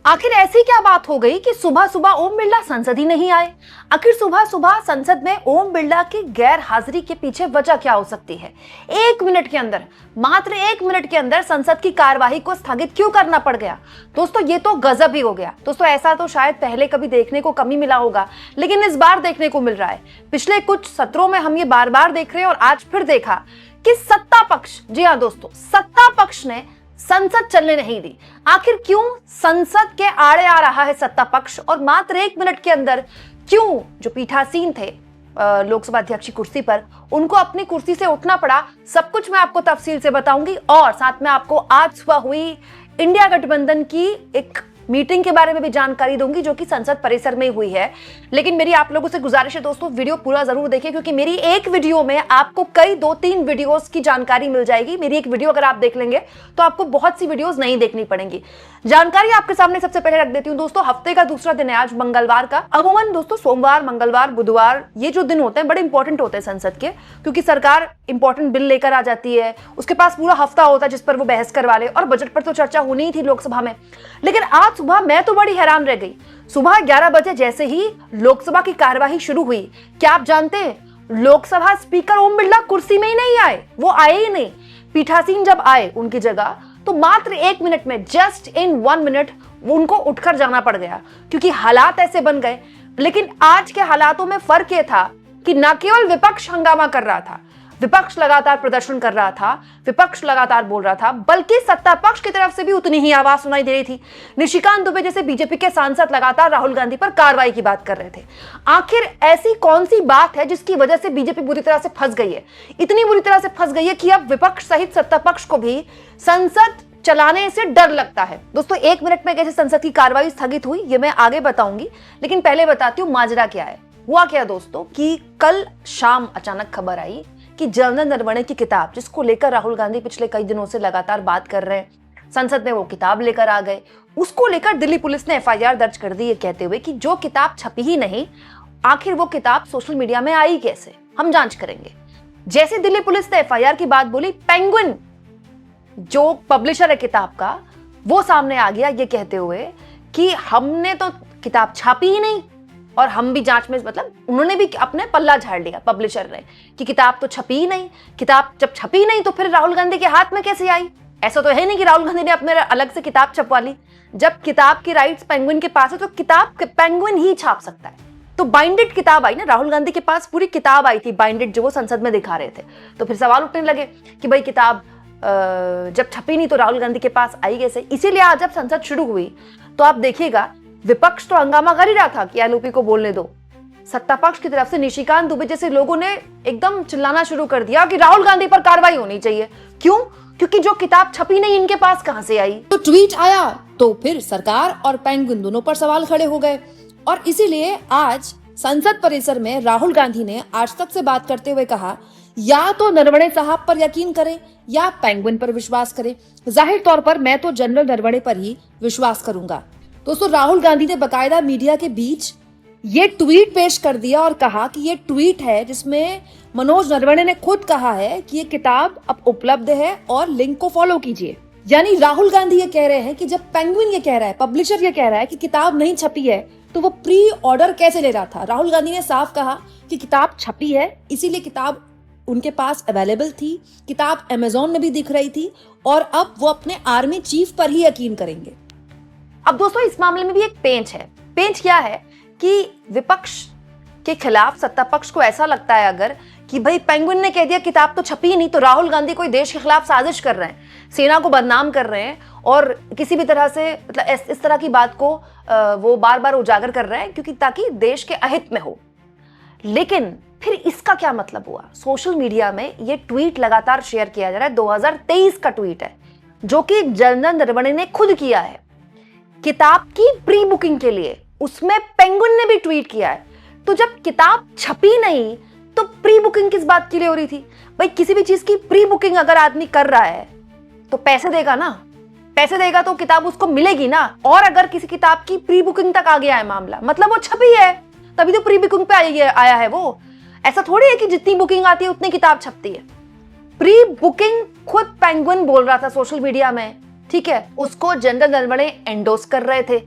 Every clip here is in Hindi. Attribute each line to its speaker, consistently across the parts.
Speaker 1: आखिर ऐसी क्या बात हो गई कि सुबह सुबह ओम बिरला संसद ही नहीं आए? आखिर सुबह सुबह संसद में ओम बिरला की गैर हाजिरी के पीछे वजह क्या हो सकती है? 1 मिनट के अंदर, मात्र 1 मिनट के अंदर संसद की कार्यवाही को स्थगित क्यों करना पड़ गया? दोस्तों ये तो गजब ही हो गया। दोस्तों ऐसा तो शायद पहले कभी देखने को कम ही मिला होगा, लेकिन इस बार देखने को मिल रहा है। पिछले कुछ सत्रों में हम ये बार बार देख रहे हैं और आज फिर देखा कि सत्ता पक्ष, जी हाँ दोस्तों, सत्ता पक्ष ने संसद चलने नहीं दी। आखिर क्यों संसद के आड़े आ रहा है सत्ता पक्ष और मात्र 1 मिनट के अंदर क्यों जो पीठासीन थे लोकसभा अध्यक्ष की कुर्सी पर, उनको अपनी कुर्सी से उठना पड़ा? सब कुछ मैं आपको तफसील से बताऊंगी और साथ में आपको आज सुबह हुई इंडिया गठबंधन की एक मीटिंग के बारे में भी जानकारी दूंगी जो कि संसद परिसर में हुई है। लेकिन मेरी आप लोगों से गुजारिश है दोस्तों, वीडियो पूरा जरूर देखिए, क्योंकि मेरी एक वीडियो में आपको कई 2-3 वीडियोस की जानकारी मिल जाएगी। मेरी एक वीडियो अगर आप देख लेंगे तो आपको बहुत सी वीडियोस नहीं देखनी पड़ेंगी। जानकारी आपके सामने सबसे पहले रख देती हूँ दोस्तों। हफ्ते का दूसरा दिन है आज, मंगलवार का। अमूमन दोस्तों सोमवार, मंगलवार, बुधवार ये जो दिन होते हैं बड़े इंपॉर्टेंट होते हैं संसद के, क्योंकि सरकार इंपॉर्टेंट बिल लेकर आ जाती है, उसके पास पूरा हफ्ता होता है जिस पर वो बहस करवा ले, और बजट पर तो चर्चा होनी ही थी लोकसभा में। लेकिन आज सुबह मैं तो बड़ी हैरान रह गई। सुबह 11 बजे जैसे ही लोकसभा की कार्यवाही शुरू हुई, क्या आप जानते हैं लोकसभा स्पीकर ओम बिरला कुर्सी में ही नहीं आए, वो आए ही नहीं। पीठासीन जब आए उनकी जगह तो मात्र 1 मिनट में, जस्ट इन 1 मिनट, उनको उठकर जाना पड़ गया क्योंकि हालात ऐसे बन गए। लेकिन आज के हालातों में फर्क यह था कि न केवल विपक्ष हंगामा कर रहा था, विपक्ष लगातार प्रदर्शन कर रहा था, विपक्ष लगातार बोल रहा था, बल्कि सत्ता पक्ष की तरफ से भी उतनी ही आवाज सुनाई दे रही थी। निशिकांत दुबे जैसे बीजेपी के सांसद लगातार राहुल गांधी पर कार्रवाई की बात कर रहे थे। आखिर ऐसी कौन सी बात है जिसकी वजह से बीजेपी बुरी तरह से फंस गई है? इतनी बुरी तरह से फंस गई है कि अब विपक्ष सहित सत्ता पक्ष को भी संसद चलाने से डर लगता है। दोस्तों 1 मिनट में कैसे संसद की कार्रवाई स्थगित हुई ये मैं आगे बताऊंगी, लेकिन पहले बताती हूँ माजरा क्या है। हुआ क्या दोस्तों कि कल शाम अचानक खबर आई कि जनरल नरवणे की किताब, जिसको लेकर राहुल गांधी पिछले कई दिनों से लगातार बात कर रहे हैं, संसद में वो किताब लेकर आ गए। उसको लेकर दिल्ली पुलिस ने एफआईआर दर्ज कर दी, ये कहते हुए कि जो किताब छपी ही नहीं, आखिर वो किताब सोशल मीडिया में आई कैसे, हम जांच करेंगे। जैसे दिल्ली पुलिस ने एफआईआर की बात बोली, पेंगुइन जो पब्लिशर है किताब का, वो सामने आ गया ये कहते हुए कि हमने तो किताब छापी ही नहीं और हम भी जांच में, मतलब उन्होंने भी अपने पल्ला झाड़ लिया पब्लिशर ने कि किताब तो छपी ही नहीं। किताब जब छपी ही नहीं तो फिर राहुल गांधी के हाथ में कैसे आई? ऐसा तो है नहीं कि राहुल गांधी ने अपने अलग से किताब छपवा ली। जब किताब की राइट्स पेंगुइन के पास है तो किताब पेंगुइन ही छाप सकता है। तो बाइंडेड किताब आई ना, राहुल गांधी के पास पूरी किताब आई थी बाइंडेड, जो वो संसद में दिखा रहे थे। तो फिर सवाल उठने लगे कि भाई किताब जब छपी नहीं तो राहुल गांधी के पास आई कैसे? इसीलिए आज जब संसद शुरू हुई तो आप देखिएगा विपक्ष तो हंगामा कर ही रहा था कि एलओपी को बोलने दो। सत्ता पक्ष की तरफ से निशिकांत दुबे जैसे लोगों ने एकदम चिल्लाना शुरू कर दिया कि राहुल गांधी पर कार्रवाई होनी चाहिए। क्यों? क्योंकि जो किताब छपी नहीं इनके पास कहां से आई?
Speaker 2: तो ट्वीट आया तो फिर सरकार और पेंगुइन दोनों पर सवाल खड़े हो गए और इसीलिए आज संसद परिसर में राहुल गांधी ने आज तक से बात करते हुए कहा, या तो नरवणे साहब पर यकीन करें या पेंगुइन पर विश्वास करें। जाहिर तौर पर मैं तो जनरल नरवणे पर ही विश्वास करूंगा। दोस्तों राहुल गांधी ने बकायदा मीडिया के बीच ये ट्वीट पेश कर दिया और कहा कि ये ट्वीट है जिसमें मनोज नरवणे ने खुद कहा है कि ये किताब अब उपलब्ध है और लिंक को फॉलो कीजिए। यानी राहुल गांधी ये कह रहे हैं कि जब पेंगुइन ये कह रहा है, पब्लिशर ये कह रहा है कि किताब नहीं छपी है, तो वो प्री ऑर्डर कैसे ले रहा था? राहुल गांधी ने साफ कहा कि किताब छपी है, इसीलिए किताब उनके पास अवेलेबल थी, किताब अमेजोन में भी दिख रही थी और अब वो अपने आर्मी चीफ पर ही यकीन करेंगे।
Speaker 1: अब दोस्तों इस मामले में भी एक पेंच है। पेंच क्या है कि विपक्ष के खिलाफ सत्ता पक्ष को ऐसा लगता है अगर कि भाई पेंगुइन ने कह दिया किताब तो छपी ही नहीं, तो राहुल गांधी कोई देश के खिलाफ साजिश कर रहे हैं, सेना को बदनाम कर रहे हैं और किसी भी तरह से, मतलब इस तरह की बात को वो बार बार उजागर कर रहे हैं क्योंकि ताकि देश के अहित में हो। लेकिन फिर इसका क्या मतलब हुआ? सोशल मीडिया में ये ट्वीट लगातार शेयर किया जा रहा है, 2023 का ट्वीट है जो कि जनरल नरवणे ने खुद किया है किताब की प्री बुकिंग के लिए। उसमें पेंगुइन ने भी ट्वीट किया है। तो जब किताब छपी नहीं तो प्री बुकिंग किस बात के लिए हो रही थी? भाई किसी भी चीज की प्री बुकिंग अगर आदमी कर रहा है तो पैसे देगा ना, पैसे देगा तो किताब उसको मिलेगी ना। और अगर किसी किताब की प्री बुकिंग तक आ गया है मामला, मतलब वो छपी है, तभी तो प्री बुकिंग पे आया है वो। ऐसा थोड़ी है कि जितनी बुकिंग आती है उतनी किताब छपती है। प्री बुकिंग खुद पेंगुइन बोल रहा था सोशल मीडिया में ठीक है, उसको जनरल नरवणे एंडोर्स कर रहे थे।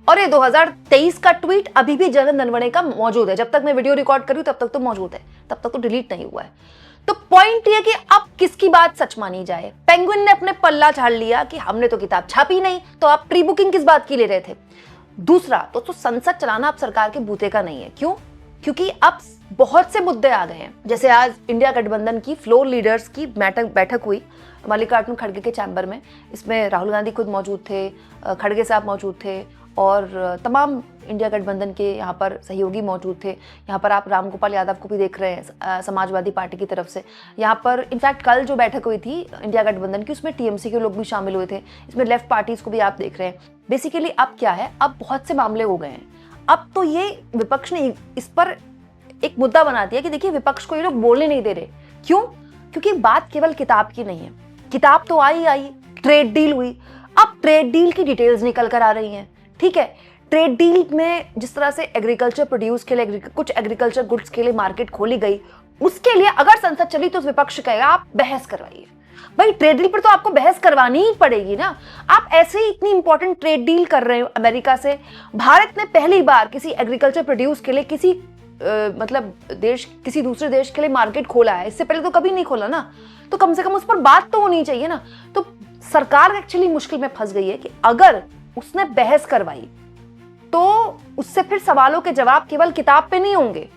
Speaker 1: और ये 2023 का ट्वीट अभी भी जनरल नरवणे का मौजूद है। जब तक मैं वीडियो रिकॉर्ड कर रही हूं तब तक तो मौजूद है, तब तक तो डिलीट नहीं हुआ है। तो पॉइंट ये कि अब किसकी बात सच मानी जाए। पेंगुइन ने अपने पल्ला झाड़ लिया कि हमने तो किताब छापी नहीं, तो आप प्री बुकिंग किस बात की ले रहे थे। दूसरा तो संसद चलाना अब सरकार के बूते का नहीं है। क्यों? क्योंकि अब बहुत से मुद्दे आ गए हैं। जैसे आज इंडिया गठबंधन की फ्लोर लीडर्स की बैठक हुई मल्लिकार्जुन खड़गे के चैम्बर में। इसमें राहुल गांधी खुद मौजूद थे, खड़गे साहब मौजूद थे और तमाम इंडिया गठबंधन के यहाँ पर सहयोगी मौजूद थे। यहाँ पर आप रामगोपाल यादव को भी देख रहे हैं समाजवादी पार्टी की तरफ से। यहाँ पर इनफैक्ट कल जो बैठक हुई थी इंडिया गठबंधन की, उसमें टीएमसी के लोग भी शामिल हुए थे। इसमें लेफ्ट पार्टीज को भी आप देख रहे हैं। बेसिकली अब क्या है, अब बहुत से मामले हो गए हैं। अब तो ये विपक्ष ने इस पर एक मुद्दा बना दिया कि देखिए विपक्ष को ये लोग बोलने नहीं दे रहे। क्यों? क्योंकि बात केवल किताब की नहीं है। किताब तो आई, ट्रेड डील हुई, अब ट्रेड डील की डिटेल्स निकल कर आ रही हैं। ठीक है, ट्रेड डील में जिस तरह से एग्रीकल्चर प्रोड्यूस के लिए कुछ एग्रीकल्चर गुड्स के लिए मार्केट खोली गई, उसके लिए अगर संसद चली तो विपक्ष कहेगा आप बहस करवाइए। भाई ट्रेड डील पर तो आपको बहस करवानी ही पड़ेगी ना। आप ऐसे ही इतनी इंपॉर्टेंट ट्रेड डील कर रहे हो अमेरिका से। भारत ने पहली बार किसी एग्रीकल्चर प्रोड्यूस के लिए किसी दूसरे देश के लिए मार्केट खोला है। इससे पहले तो कभी नहीं खोला ना, तो कम से कम उस पर बात तो होनी चाहिए ना। तो सरकार एक्चुअली मुश्किल में फंस गई है कि अगर उसने बहस करवाई तो उससे फिर सवालों के जवाब केवल किताब पे नहीं होंगे।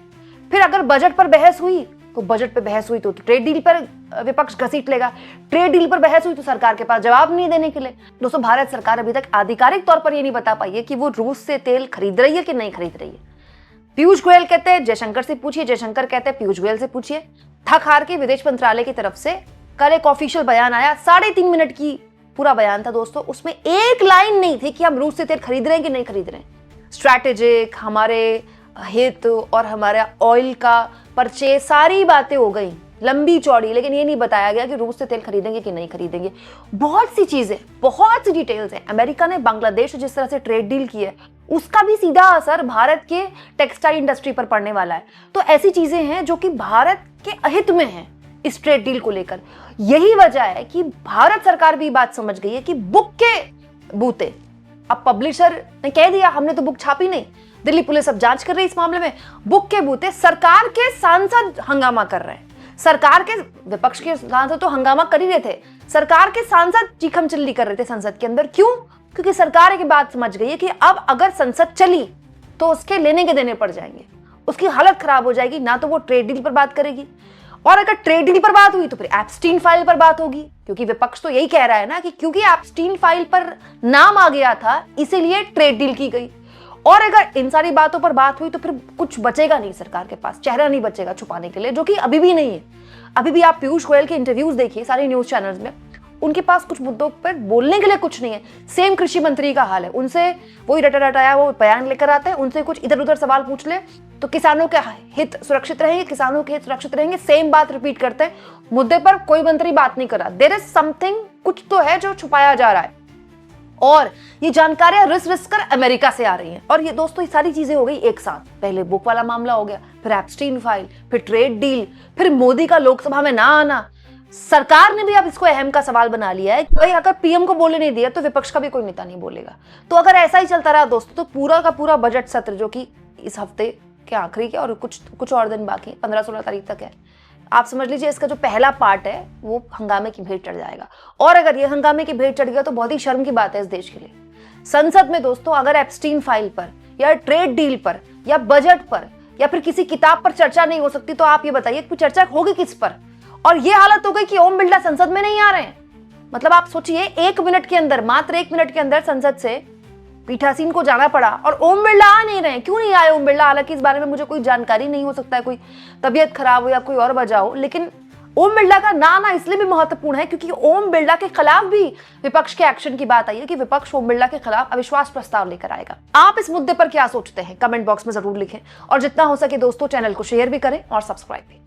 Speaker 1: फिर अगर बजट पर बहस हुई तो बजट पे बहस हुई तो ट्रेड डील पर विपक्ष घसीट लेगा। ट्रेड डील पर बहस हुई तो सरकार के पास जवाब नहीं देने के लिए। दोस्तों, भारत सरकार अभी तक आधिकारिक तौर पर यह नहीं बता पाई है कि वो रूस से तेल खरीद रही है कि नहीं खरीद रही है। पीयूष गोयल कहते हैं जयशंकर से पूछिए, जयशंकर कहते हैं पीयूष गोयल से पूछिए। थक हार के विदेश मंत्रालय की तरफ से कल एक ऑफिशियल बयान आया, 3.5 मिनट की पूरा बयान था दोस्तों। उसमें एक लाइन नहीं थी कि हम रूस से तेल खरीद रहे हैं कि नहीं खरीद रहे हैं। स्ट्रैटेजिक, हमारे हित और हमारा ऑयल का परचेज, सारी बातें हो गई लंबी चौड़ी, लेकिन ये नहीं बताया गया कि रूस से तेल खरीदेंगे कि नहीं खरीदेंगे। बहुत सी चीजें, बहुत सी डिटेल्स हैं। अमेरिका ने बांग्लादेश से जिस तरह से ट्रेड डील की है, उसका भी सीधा असर भारत के टेक्सटाइल इंडस्ट्री पर पड़ने वाला है। तो ऐसी चीजें हैं जो कि भारत के अहित में हैं इस ट्रेड डील को लेकर। यही वजह है कि भारत सरकार भी बात समझ गई है कि बुक के बूते, अब पब्लिशर ने कह दिया हमने तो बुक छापी नहीं, दिल्ली पुलिस अब जांच कर रही है इस मामले में। बुक के बूते सरकार के सांसद हंगामा कर रहे हैं। सरकार के, विपक्ष के सांसद तो हंगामा कर ही रहे थे, सरकार के सांसद चीखम चिल्ली कर रहे थे संसद के अंदर। क्यों? क्योंकि सरकार एक बात समझ गई है कि अब अगर संसद चली तो उसके लेने के देने पड़ जाएंगे, उसकी हालत खराब हो जाएगी। ना तो वो ट्रेड डील पर बात करेगी, और अगर ट्रेड डील पर बात हुई तो फिर एप्स्टीन फाइल पर बात होगी। क्योंकि विपक्ष तो यही कह रहा है ना कि क्योंकि एप्स्टीन फाइल पर नाम आ गया था इसीलिए ट्रेड डील की गई। और अगर इन सारी बातों पर बात हुई तो फिर कुछ बचेगा नहीं सरकार के पास, चेहरा नहीं बचेगा छुपाने के लिए, जो कि अभी भी नहीं है। अभी भी आप पीयूष गोयल के इंटरव्यूज देखिए सारे न्यूज चैनल्स में, उनके पास कुछ मुद्दों पर बोलने के लिए कुछ नहीं है। सेम कृषि मंत्री का हाल है, उनसे वही रटाया वो बयान लेकर आते हैं, उनसे कुछ इधर उधर सवाल पूछ ले तो किसानों के हित सुरक्षित रहेंगे, किसानों के हित सुरक्षित रहेंगे, सेम बात रिपीट करते हैं। मुद्दे पर कोई मंत्री बात नहीं कर रहा। देयर इज समथिंग, कुछ तो है जो छुपाया जा रहा है। और ये जानकारियां रिस कर अमेरिका से आ रही हैं। और ये दोस्तों ये सारी चीजें हो गई एक साथ। पहले बुक वाला मामला हो गया, फिर एप्स्टीन फाइल, फिर ट्रेड डील, फिर मोदी का लोकसभा में ना आना। सरकार ने भी अब इसको अहम का सवाल बना लिया है कि भाई अगर पीएम को बोलने नहीं दिया तो विपक्ष का भी कोई नेता नहीं बोलेगा। तो अगर ऐसा ही चलता रहा दोस्तों तो पूरा का पूरा बजट सत्र, जो कि इस हफ्ते के आखिरी के और कुछ और दिन बाकी 15-16 तारीख तक है, आप समझ लीजिए इसका जो पहला पार्ट है वो हंगामे की भेंट चढ़ जाएगा। और अगर ये हंगामे की भेंट चढ़ गया तो बहुत ही शर्म की बात है इस देश के लिए। संसद में दोस्तों अगर एप्स्टीन फाइल पर या ट्रेड डील पर या बजट पर या फिर किसी किताब पर चर्चा नहीं हो सकती तो आप ये बताइए कि चर्चा होगी किस पर। और ये हालत हो गई कि ओम बिरला संसद में नहीं आ रहे हैं। मतलब आप सोचिए 1 मिनट के अंदर, मात्र 1 मिनट के अंदर संसद से पीठासीन को जाना पड़ा और ओम बिरला आ नहीं रहे। क्यों नहीं आए ओम बिरला? हालांकि इस बारे में मुझे कोई जानकारी नहीं, हो सकता है कोई तबीयत खराब हो या कोई और वजह हो, लेकिन ओम बिरला का ना आना इसलिए भी महत्वपूर्ण है क्योंकि ओम बिरला के खिलाफ भी विपक्ष के एक्शन की बात आई है कि विपक्ष ओम बिरला के खिलाफ अविश्वास प्रस्ताव लेकर आएगा। आप इस मुद्दे पर क्या सोचते हैं कमेंट बॉक्स में जरूर लिखें और जितना हो सके दोस्तों चैनल को शेयर भी करें और सब्सक्राइब भी।